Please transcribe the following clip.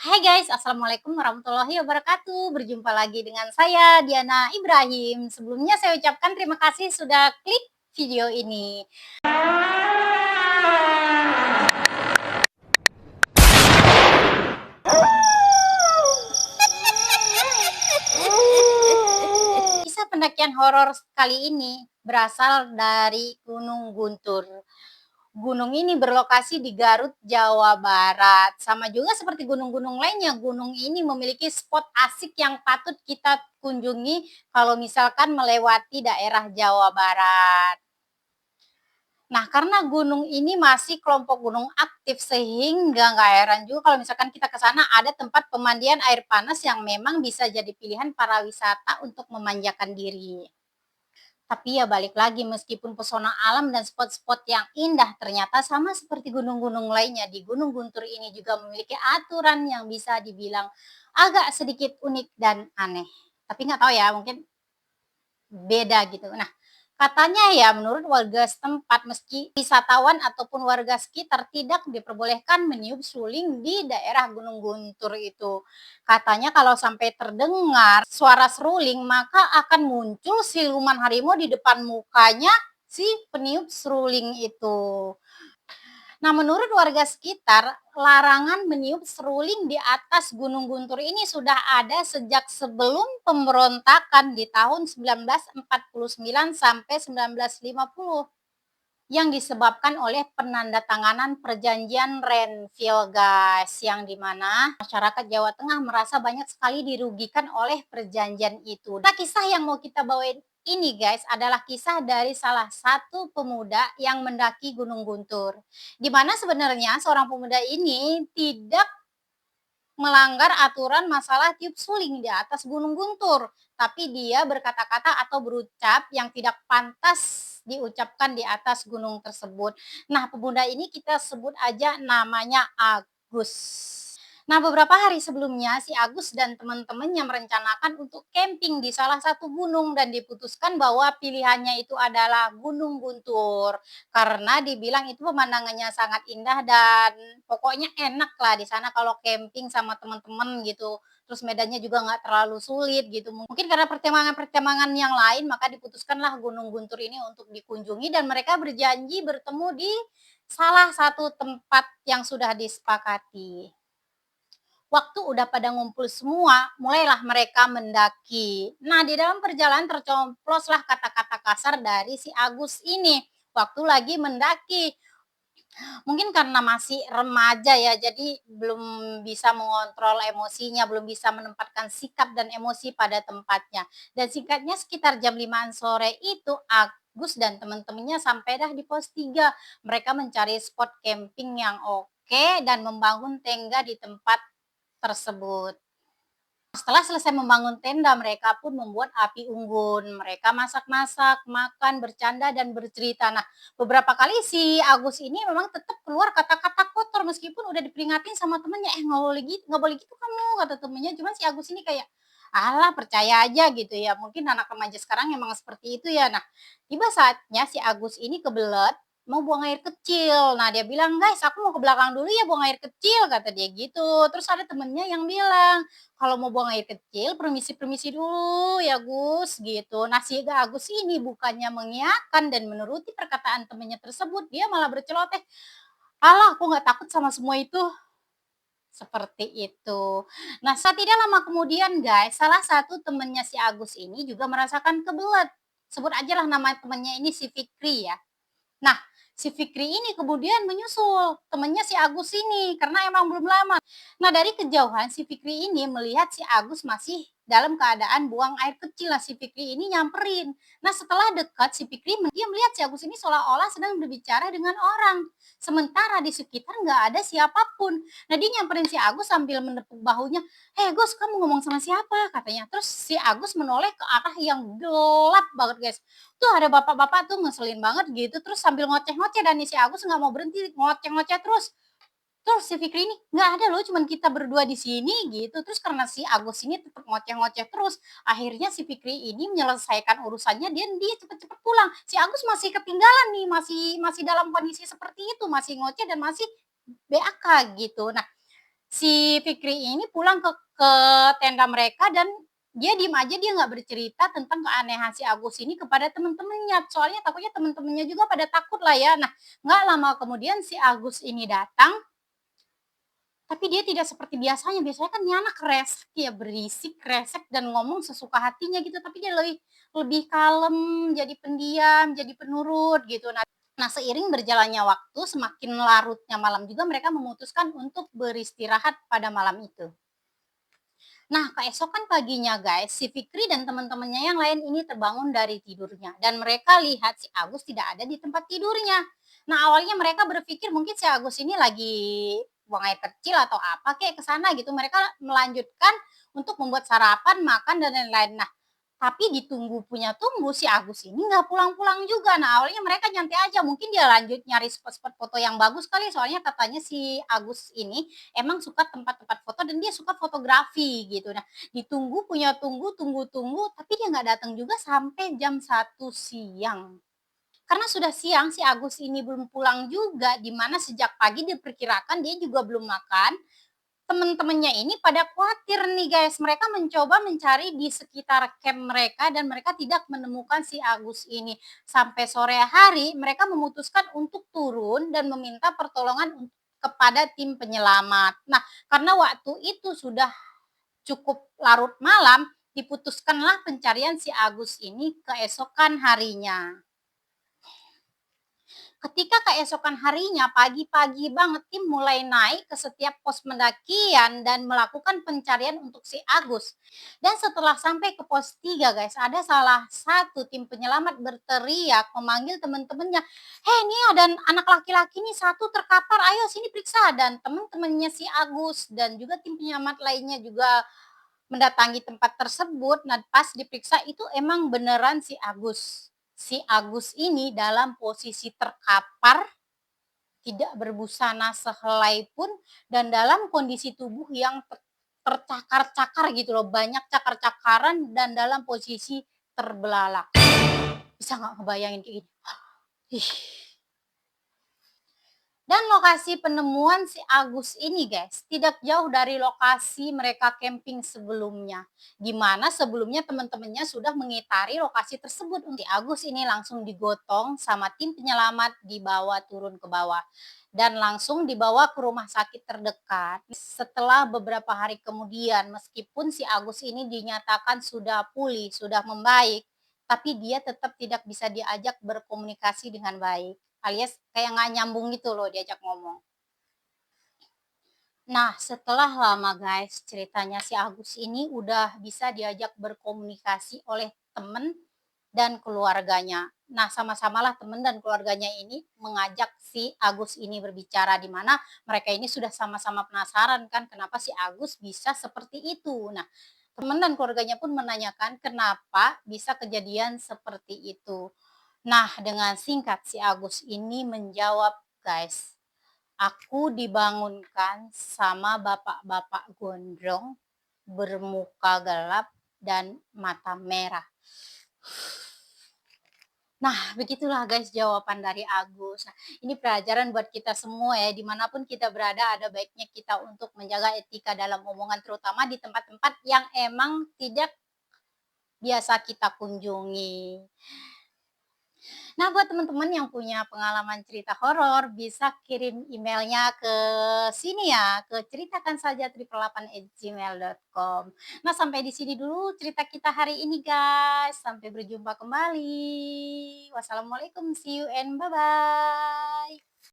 Hai guys, Assalamualaikum warahmatullahi wabarakatuh. Berjumpa lagi dengan saya, Diana Ibrahim. Sebelumnya saya ucapkan terima kasih sudah klik video ini. Kisah pendakian horor kali ini berasal dari Gunung Guntur. Gunung ini berlokasi di Garut, Jawa Barat. Sama juga seperti gunung-gunung lainnya, gunung ini memiliki spot asik yang patut kita kunjungi kalau misalkan melewati daerah Jawa Barat. Nah, karena gunung ini masih kelompok gunung aktif sehingga nggak heran juga kalau misalkan kita ke sana ada tempat pemandian air panas yang memang bisa jadi pilihan para wisata untuk memanjakan diri. Tapi ya balik lagi, meskipun pesona alam dan spot-spot yang indah ternyata sama seperti gunung-gunung lainnya, di Gunung Guntur ini juga memiliki aturan yang bisa dibilang agak sedikit unik dan aneh. Tapi nggak tahu ya, mungkin beda gitu. Nah, katanya ya menurut warga setempat meski wisatawan ataupun warga sekitar tidak diperbolehkan meniup suling di daerah Gunung Guntur itu. Katanya kalau sampai terdengar suara seruling maka akan muncul siluman harimau di depan mukanya si peniup seruling itu. Nah, menurut warga sekitar, larangan meniup seruling di atas Gunung Guntur ini sudah ada sejak sebelum pemberontakan di tahun 1949 sampai 1950 yang disebabkan oleh penandatanganan perjanjian Renville, guys, yang dimana masyarakat Jawa Tengah merasa banyak sekali dirugikan oleh perjanjian itu. Nah, kisah yang mau kita bawain ini, guys, adalah kisah dari salah satu pemuda yang mendaki Gunung Guntur. Di mana sebenarnya seorang pemuda ini tidak melanggar aturan masalah tiup suling di atas Gunung Guntur, tapi dia berkata-kata atau berucap yang tidak pantas diucapkan di atas gunung tersebut. Nah, pemuda ini kita sebut aja namanya Agus. Nah, beberapa hari sebelumnya si Agus dan teman-temannya merencanakan untuk camping di salah satu gunung dan diputuskan bahwa pilihannya itu adalah Gunung Guntur. Karena dibilang itu pemandangannya sangat indah dan pokoknya enak lah di sana kalau camping sama teman-teman gitu. Terus medannya juga nggak terlalu sulit gitu. Mungkin karena pertimbangan-pertimbangan yang lain maka diputuskanlah Gunung Guntur ini untuk dikunjungi dan mereka berjanji bertemu di salah satu tempat yang sudah disepakati. Waktu udah pada ngumpul semua, mulailah mereka mendaki. Nah, di dalam perjalanan tercoploslah kata-kata kasar dari si Agus ini waktu lagi mendaki. Mungkin karena masih remaja ya, jadi belum bisa mengontrol emosinya, belum bisa menempatkan sikap dan emosi pada tempatnya. Dan singkatnya sekitar jam 5-an sore itu Agus dan teman-temannya sampai dah di pos 3. Mereka mencari spot camping yang oke dan membangun tenda di tempat tersebut. Setelah selesai membangun tenda, mereka pun membuat api unggun. Mereka masak-masak, makan, bercanda, dan bercerita. Nah, beberapa kali si Agus ini memang tetap keluar kata-kata kotor meskipun udah diperingatin sama temennya, nggak boleh gitu kamu, kata temennya. Cuman si Agus ini kayak, alah percaya aja gitu ya. Mungkin anak remaja sekarang emang seperti itu ya. Nah, tiba saatnya si Agus ini kebelet mau buang air kecil. Nah, dia bilang, guys, aku mau ke belakang dulu ya buang air kecil, kata dia gitu. Terus ada temennya yang bilang, kalau mau buang air kecil permisi-permisi dulu ya Gus, gitu. Nah, si Agus ini bukannya mengiyakan dan menuruti perkataan temannya tersebut, dia malah berceloteh, "Alah, aku nggak takut sama semua itu." Seperti itu. Nah, saat tidak lama kemudian guys, salah satu temennya si Agus ini juga merasakan kebelet. Sebut aja lah nama temennya ini si Fikri ya. Nah, si Fikri ini kemudian menyusul temennya si Agus ini karena emang belum lama. Nah, dari kejauhan si Fikri ini melihat si Agus masih dalam keadaan buang air kecil. Nah, si Fikri ini nyamperin. Nah, setelah dekat si Fikri dia melihat si Agus ini seolah-olah sedang berbicara dengan orang. Sementara di sekitar nggak ada siapapun. Nah, dia nyamperin si Agus sambil menepuk bahunya. "Hei Gus, kamu ngomong sama siapa?" katanya. Terus si Agus menoleh ke arah yang gelap banget guys. Tuh ada bapak-bapak tuh ngeselin banget gitu, terus sambil ngoceh-ngoceh dan si Agus nggak mau berhenti, ngoceh-ngoceh terus. Terus si Fikri ini, "Nggak ada loh, cuman kita berdua di sini," gitu. Terus karena si Agus ini tetap ngoceh-ngoceh terus, akhirnya si Fikri ini menyelesaikan urusannya dan dia cepet-cepet pulang. Si Agus masih ketinggalan nih, masih masih dalam kondisi seperti itu, masih ngoceh dan masih BAK gitu. Nah, Si Fikri ini pulang ke tenda mereka dan dia diem aja, dia nggak bercerita tentang keanehan si Agus ini kepada temen-temennya. Soalnya takutnya temen-temennya juga pada takut lah ya. Nah, nggak lama kemudian si Agus ini datang, tapi dia tidak seperti biasanya. Biasanya kan dia anak resek ya, berisik, resek, dan ngomong sesuka hatinya gitu. Tapi dia lebih lebih kalem, jadi pendiam, jadi penurut gitu. Nah, seiring berjalannya waktu, semakin larutnya malam juga mereka memutuskan untuk beristirahat pada malam itu. Nah, keesokan paginya guys, si Fikri dan teman-temannya yang lain ini terbangun dari tidurnya dan mereka lihat si Agus tidak ada di tempat tidurnya. Nah, awalnya mereka berpikir mungkin si Agus ini lagi buang air kecil atau apa kayak ke sana gitu. Mereka melanjutkan untuk membuat sarapan, makan dan lain-lain. Nah, tapi ditunggu punya tunggu si Agus ini nggak pulang-pulang juga. Nah, awalnya mereka nyantai aja, mungkin dia lanjut nyari spot-spot foto yang bagus kali, soalnya katanya si Agus ini emang suka tempat-tempat foto dan dia suka fotografi gitu. Nah, ditunggu punya tunggu, tapi dia nggak datang juga sampai jam 1 siang. Karena sudah siang si Agus ini belum pulang juga, di mana sejak pagi diperkirakan dia juga belum makan. Temen-temennya ini pada khawatir nih guys, mereka mencoba mencari di sekitar camp mereka dan mereka tidak menemukan si Agus ini. Sampai sore hari mereka memutuskan untuk turun dan meminta pertolongan kepada tim penyelamat. Nah, karena waktu itu sudah cukup larut malam, diputuskanlah pencarian si Agus ini keesokan harinya. Ketika keesokan harinya, pagi-pagi banget tim mulai naik ke setiap pos pendakian dan melakukan pencarian untuk si Agus. Dan setelah sampai ke pos 3 guys, ada salah satu tim penyelamat berteriak memanggil teman-temannya, "Hei, ini ada anak laki-laki nih satu terkapar, ayo sini periksa." Dan teman-temannya si Agus dan juga tim penyelamat lainnya juga mendatangi tempat tersebut. Nah, pas diperiksa itu emang beneran si Agus. Si Agus ini dalam posisi terkapar, tidak berbusana sehelai pun, dan dalam kondisi tubuh yang tercakar-cakar gitu loh, banyak cakar-cakaran dan dalam posisi terbelalak. Bisa nggak ngebayangin kayak gini? Ih. Dan lokasi penemuan si Agus ini guys, tidak jauh dari lokasi mereka camping sebelumnya. Di mana sebelumnya teman-temannya sudah mengitari lokasi tersebut. Untuk Agus ini langsung digotong sama tim penyelamat dibawa turun ke bawah. Dan langsung dibawa ke rumah sakit terdekat. Setelah beberapa hari kemudian, meskipun si Agus ini dinyatakan sudah pulih, sudah membaik, tapi dia tetap tidak bisa diajak berkomunikasi dengan baik. Alias kayak nggak nyambung gitu loh diajak ngomong. Nah, setelah lama guys, ceritanya si Agus ini udah bisa diajak berkomunikasi oleh temen dan keluarganya. Nah, sama-samalah temen dan keluarganya ini mengajak si Agus ini berbicara, di mana mereka ini sudah sama-sama penasaran kan kenapa si Agus bisa seperti itu. Nah, teman dan keluarganya pun menanyakan kenapa bisa kejadian seperti itu. Nah, dengan singkat si Agus ini menjawab, guys, "Aku dibangunkan sama bapak-bapak gondrong, bermuka gelap dan mata merah." Nah, begitulah guys jawaban dari Agus. Nah, ini pelajaran buat kita semua ya, dimanapun kita berada ada baiknya kita untuk menjaga etika dalam omongan, terutama di tempat-tempat yang emang tidak biasa kita kunjungi. Nah, buat teman-teman yang punya pengalaman cerita horor, bisa kirim emailnya ke sini ya, ke ceritakansaja888@gmail.com. Nah, sampai di sini dulu cerita kita hari ini, guys. Sampai berjumpa kembali. Wassalamualaikum, see you and bye-bye.